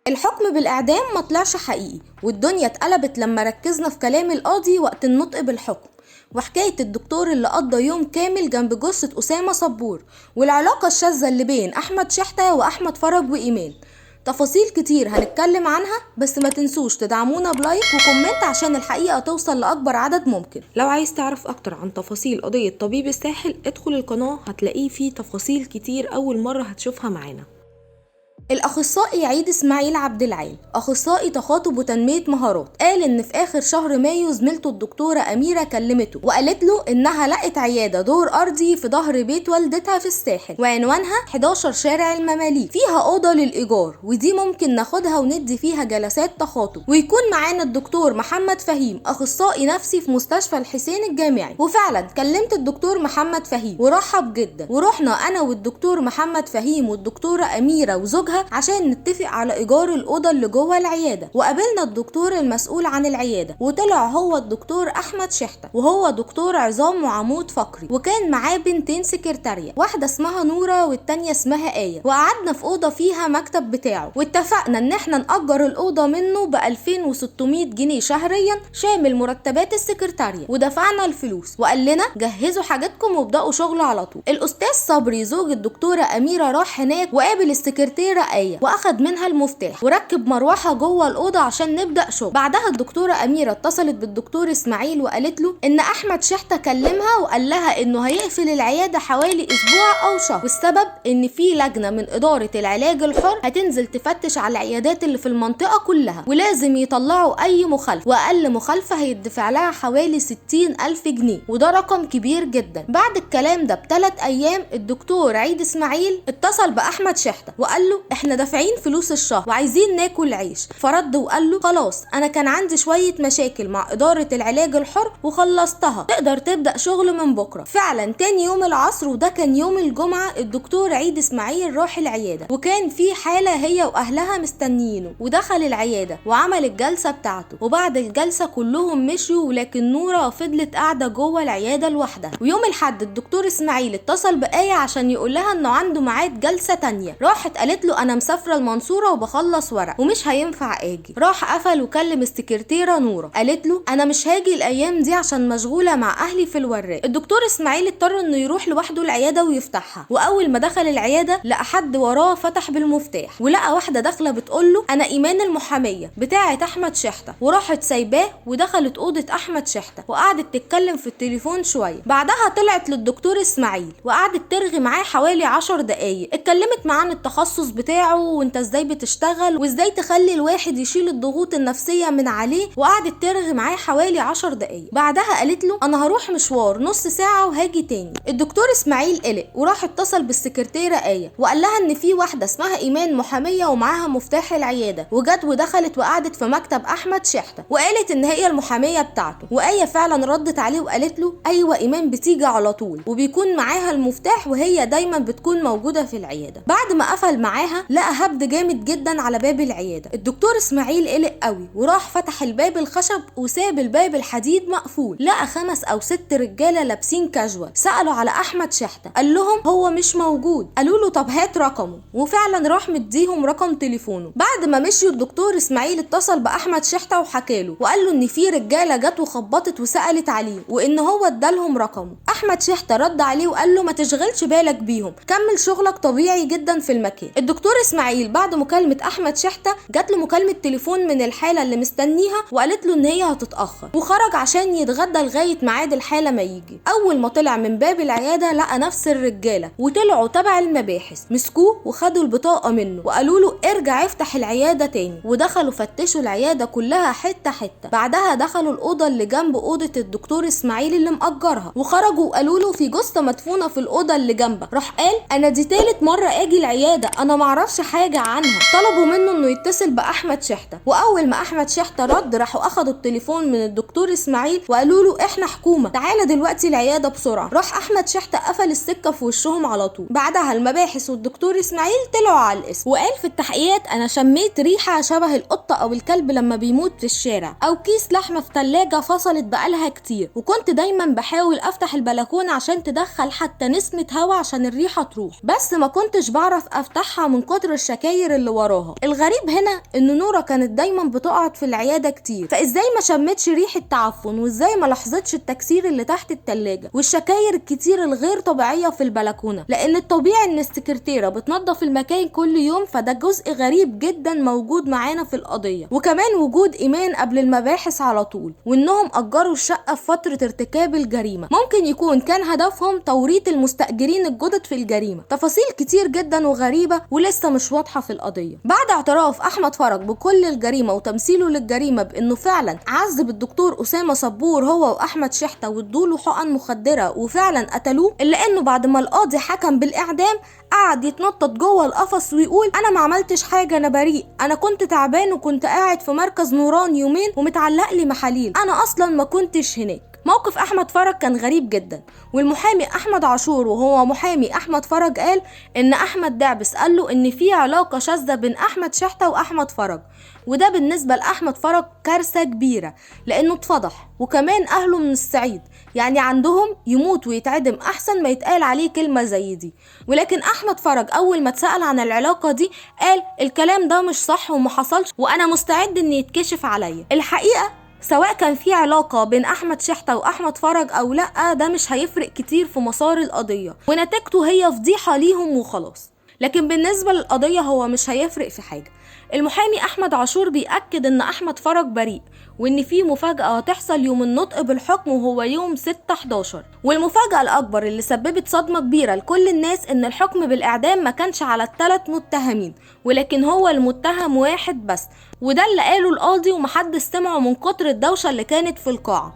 الحكم بالإعدام ما طلعش حقيقي، والدنيا اتقلبت لما ركزنا في كلام القاضي وقت النطق بالحكم، وحكاية الدكتور اللي قضى يوم كامل جنب جثة أسامة صبور، والعلاقة الشاذة اللي بين أحمد شحتة وأحمد فرج وإيمان. تفاصيل كتير هنتكلم عنها، بس ما تنسوش تدعمونا بلايك وكومنت عشان الحقيقة توصل لأكبر عدد ممكن. لو عايز تعرف اكتر عن تفاصيل قضية طبيب الساحل ادخل القناة، هتلاقيه فيه تفاصيل كتير اول مرة هتشوفها معانا. الأخصائي عيد إسماعيل عبد العال، أخصائي تخاطب وتنمية مهارات، قال إن في آخر شهر مايو زميلته الدكتورة أميرة كلمته وقالت له إنها لقت عيادة دور أرضي في ظهر بيت والدتها في الساحل، وعنوانها 11 شارع المماليك، فيها أوضة للإيجار، ودي ممكن ناخدها وندي فيها جلسات تخاطب. ويكون معانا الدكتور محمد فهيم، أخصائي نفسي في مستشفى الحسين الجامعي. وفعلا كلمت الدكتور محمد فهيم ورحب جدا، ورحنا أنا والدكتور محمد فهيم والدكتورة أميرة وزوجها عشان نتفق على ايجار الاوضه اللي جوه العياده. وقابلنا الدكتور المسؤول عن العياده، وطلع هو الدكتور احمد شحته، وهو دكتور عظام وعمود فقري، وكان معاه بنتين سكرتاريه، واحده اسمها نوره والتانيه اسمها ايه. وقعدنا في اوضه فيها مكتب بتاعه، واتفقنا ان احنا نأجر الاوضه منه ب 2600 جنيه شهريا شامل مرتبات السكرتاريه، ودفعنا الفلوس وقال لنا جهزوا حاجاتكم وابدأوا شغل على طول. الاستاذ صبري زوج الدكتوره اميره راح هناك وقابل السكرتيره آية واخد منها المفتاح وركب مروحه جوه الاوضه عشان نبدا شغل. بعدها الدكتوره اميره اتصلت بالدكتور اسماعيل وقالت له ان احمد شحته كلمها وقال لها انه هيقفل العياده حوالي اسبوع او شهر، والسبب ان في لجنه من اداره العلاج الحر هتنزل تفتش على العيادات اللي في المنطقه كلها، ولازم يطلعوا اي مخالفه، واقل مخالفه هيدفع لها حوالي 60,000 جنيه، وده رقم كبير جدا. بعد الكلام ده ب3 ايام الدكتور عيد اسماعيل اتصل باحمد شحته وقال له احنا دافعين فلوس الشهر وعايزين ناكل عيش. فرد وقال له خلاص انا كان عندي شويه مشاكل مع اداره العلاج الحر وخلصتها، تقدر تبدا شغل من بكره. فعلا تاني يوم العصر، وده كان يوم الجمعه، الدكتور عيد اسماعيل راح العياده، وكان في حاله هي واهلها مستنيينه، ودخل العياده وعمل الجلسه بتاعته. وبعد الجلسه كلهم مشوا، ولكن نوره فضلت قاعده جوه العياده لوحدها. ويوم الحد الدكتور اسماعيل اتصل بآية عشان يقول لها انه عنده ميعاد جلسه تانيه. راحت قالت له انا مسافره المنصوره وبخلص ورق ومش هينفع اجي. راح قفل وكلم السكرتيره نوره، قالت له انا مش هاجي الايام دي عشان مشغوله مع اهلي في الوراق. الدكتور اسماعيل اضطر انه يروح لوحده العياده ويفتحها، واول ما دخل العياده لقى حد وراه فتح بالمفتاح، ولقى واحده داخله بتقول له انا ايمان المحاميه بتاعه احمد شحته، وراحت سايباه ودخلت اوضه احمد شحته وقعدت تتكلم في التليفون شويه. بعدها طلعت للدكتور اسماعيل وقعدت ترغي معاه حوالي 10 دقايق، اتكلمت معاه عن التخصص بتاعه وانت ازاي بتشتغل وازاي تخلي الواحد يشيل الضغوط النفسيه من عليه، وقعدت ترغي معاه حوالي 10 دقايق. بعدها قالت له انا هروح مشوار نص ساعه وهاجي تاني. الدكتور اسماعيل قلق وراح اتصل بالسكرتيره آية وقال لها ان في واحده اسمها ايمان محاميه ومعاها مفتاح العياده، وجت ودخلت وقعدت في مكتب احمد شحته وقالت ان هي المحاميه بتاعته. وآية فعلا ردت عليه وقالت له ايوه ايمان بتيجي على طول وبيكون معاها المفتاح وهي دايما بتكون موجوده في العياده. بعد ما قفل معاها لقى هبد جامد جدا على باب العياده. الدكتور اسماعيل قلق قوي وراح فتح الباب الخشب وساب الباب الحديد مقفول. لقى 5 أو 6 رجاله لابسين كاجوال، سالوا على احمد شحته، قال لهم هو مش موجود. قالوا له طب هات رقمه، وفعلا راح مديهم رقم تليفونه. بعد ما مشيوا الدكتور اسماعيل اتصل باحمد شحته وحكاله وقال له ان في رجاله جت وخبطت وسالت عليه وان هو ادالهم رقمه. احمد شحته رد عليه وقال له ما تشغلش بالك بيهم، كمل شغلك طبيعي جدا في المكان. الدكتور اسماعيل بعد مكالمه احمد شحته جات له مكالمه تليفون من الحاله اللي مستنيها وقالت له ان هي هتتاخر، وخرج عشان يتغدى لغايه ميعاد الحاله ما يجي. اول ما طلع من باب العياده لقى نفس الرجاله وطلعوا تبع المباحث، مسكوه وخدوا البطاقه منه وقالوا له ارجع افتح العياده تاني. ودخلوا فتشوا العياده كلها حته حته. بعدها دخلوا الاوضه اللي جنب اوضه الدكتور اسماعيل اللي مأجرها، وخرجوا وقالوا له في جثه مدفونه في الاوضه اللي جنبك. راح قال انا دي تالت مره اجي العياده، انا معرفش حاجه عنها. طلبوا منه انه يتصل باحمد شحته، واول ما احمد شحته رد راحوا اخدوا التليفون من الدكتور اسماعيل وقالوا له احنا حكومه، تعالى دلوقتي العياده بسرعه. راح احمد شحته قفل السكه في وشهم على طول. بعدها المباحث والدكتور اسماعيل طلعوا على الاسم، وقال في التحقيقات انا شميت ريحه شبه القطه او الكلب لما بيموت في الشارع، او كيس لحمه في ثلاجه فصلت بقالها كتير، وكنت دايما بحاول افتح البلكونه عشان تدخل حتى نسمه هوا عشان الريحه تروح، بس ما كنتش بعرف افتحها من كتر الشكاير اللي وراها. الغريب هنا ان نورة كانت دايما بتقعد في العيادة كتير، فازاي ما شمتش ريحة تعفن، وازاي ما لاحظتش التكسير اللي تحت التلاجة والشكاير الكتير الغير طبيعية في البلكونة؟ لان الطبيعي ان السكرتيرة بتنظف المكان كل يوم، فده جزء غريب جدا موجود معانا في القضية. وكمان وجود ايمان قبل المباحث على طول، وانهم اجروا الشقة في فترة ارتكاب الجريمة، ممكن يكون كان هدفهم توريط المستأجرين الجدد في الجريمة. تفاصيل كتير جدا وغريبة ولسه مش واضحة في القضية. بعد اعتراف احمد فرج بكل الجريمة وتمثيله للجريمة بانه فعلا عذب الدكتور اسامة صبور هو واحمد شحتة وادوله حقن مخدرة وفعلا قتلوه، الا انه بعد ما القاضي حكم بالاعدام قعد يتنطط جوه القفص ويقول انا ما عملتش حاجة، انا بريء، انا كنت تعبان وكنت قاعد في مركز نوران يومين ومتعلق لي محاليل، انا اصلا ما كنتش هناك. موقف احمد فرج كان غريب جدا، والمحامي احمد عاشور وهو محامي احمد فرج قال ان احمد دعبس قال له ان في علاقه شاذه بين احمد شحته واحمد فرج، وده بالنسبه لاحمد فرج كارثه كبيره لانه اتفضح، وكمان اهله من الصعيد، يعني عندهم يموت ويتعدم احسن ما يتقال عليه كلمه زي دي. ولكن احمد فرج اول ما اتسال عن العلاقه دي قال الكلام ده مش صح وما حصلش، وانا مستعد ان يتكشف عليا. الحقيقه سواء كان في علاقة بين أحمد شحتة وأحمد فرج أو لأ، ده مش هيفرق كتير في مسار القضية، ونتيجته هي فضيحة ليهم وخلاص. لكن بالنسبة للقضية هو مش هيفرق في حاجة. المحامي أحمد عاشور بيأكد إن أحمد فرج بريء، وإن في مفاجأة هتحصل يوم النطق بالحكم وهو يوم 6/11. والمفاجأة الأكبر اللي سببت صدمة كبيرة لكل الناس إن الحكم بالإعدام ما كانش على ال3 متهمين، ولكن هو المتهم واحد بس، وده اللي قاله القاضي ومحدش سمعه من كتر الدوشة اللي كانت في القاعة.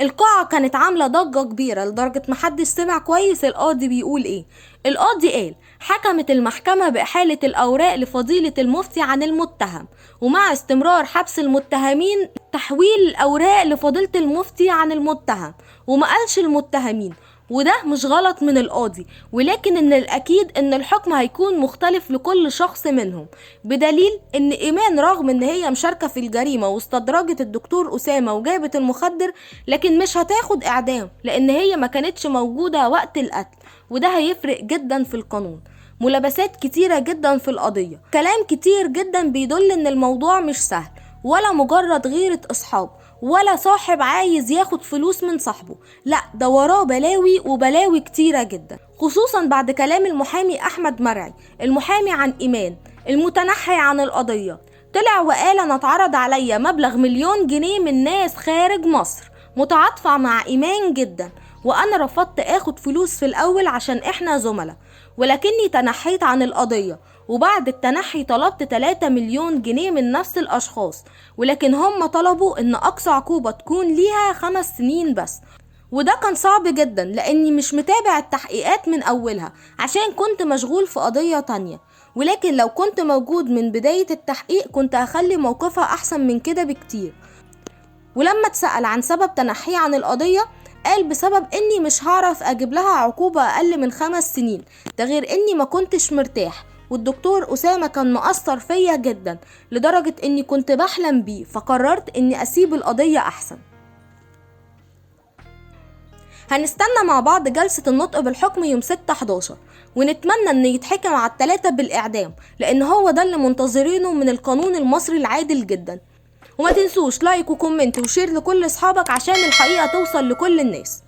القاعة كانت عاملة ضجة كبيرة لدرجة محدش سمع كويس القاضي بيقول ايه. القاضي قال حكمت المحكمة بإحالة الأوراق لفضيلة المفتي عن المتهم، ومع استمرار حبس المتهمين تحويل الأوراق لفضيلة المفتي عن المتهم، وما قالش المتهمين. وده مش غلط من القاضي، ولكن ان الاكيد ان الحكم هيكون مختلف لكل شخص منهم، بدليل ان ايمان رغم ان هي مشاركة في الجريمة واستدرجت الدكتور اسامة وجابت المخدر، لكن مش هتاخد اعدام لان هي ما كانتش موجودة وقت القتل، وده هيفرق جدا في القانون. ملابسات كتيرة جدا في القضية، كلام كتير جدا بيدل ان الموضوع مش سهل ولا مجرد غيرة اصحاب ولا صاحب عايز ياخد فلوس من صاحبه، لا ده وراه بلاوي وبلاوي كتيرة جدا، خصوصا بعد كلام المحامي احمد مرعي المحامي عن ايمان المتنحي عن القضية. طلع وقال انا اتعرض عليا مبلغ 1,000,000 جنيه من ناس خارج مصر متعاطفة مع ايمان جدا، وانا رفضت اخد فلوس في الاول عشان احنا زملاء، ولكني تنحيت عن القضية، وبعد التنحي طلبت 3 مليون جنيه من نفس الاشخاص، ولكن هم طلبوا ان اقصى عقوبة تكون ليها 5 سنين بس، وده كان صعب جدا لاني مش متابع التحقيقات من اولها عشان كنت مشغول في قضية تانية، ولكن لو كنت موجود من بداية التحقيق كنت هخلي موقفها احسن من كده بكتير. ولما اتسأل عن سبب تنحيه عن القضية قال بسبب اني مش هعرف اجيب لها عقوبة اقل من 5 سنين، ده غير اني ما كنتش مرتاح، والدكتور أسامة كان مؤثر فيا جدا لدرجة اني كنت بحلم بيه، فقررت اني اسيب القضية احسن. هنستنى مع بعض جلسة النطق بالحكم يوم 6/11، ونتمنى ان يتحكم على ال3 بالاعدام، لان هو ده اللي منتظرينه من القانون المصري العادل جدا. وما تنسوش لايك وكومنت وشير لكل اصحابك عشان الحقيقة توصل لكل الناس.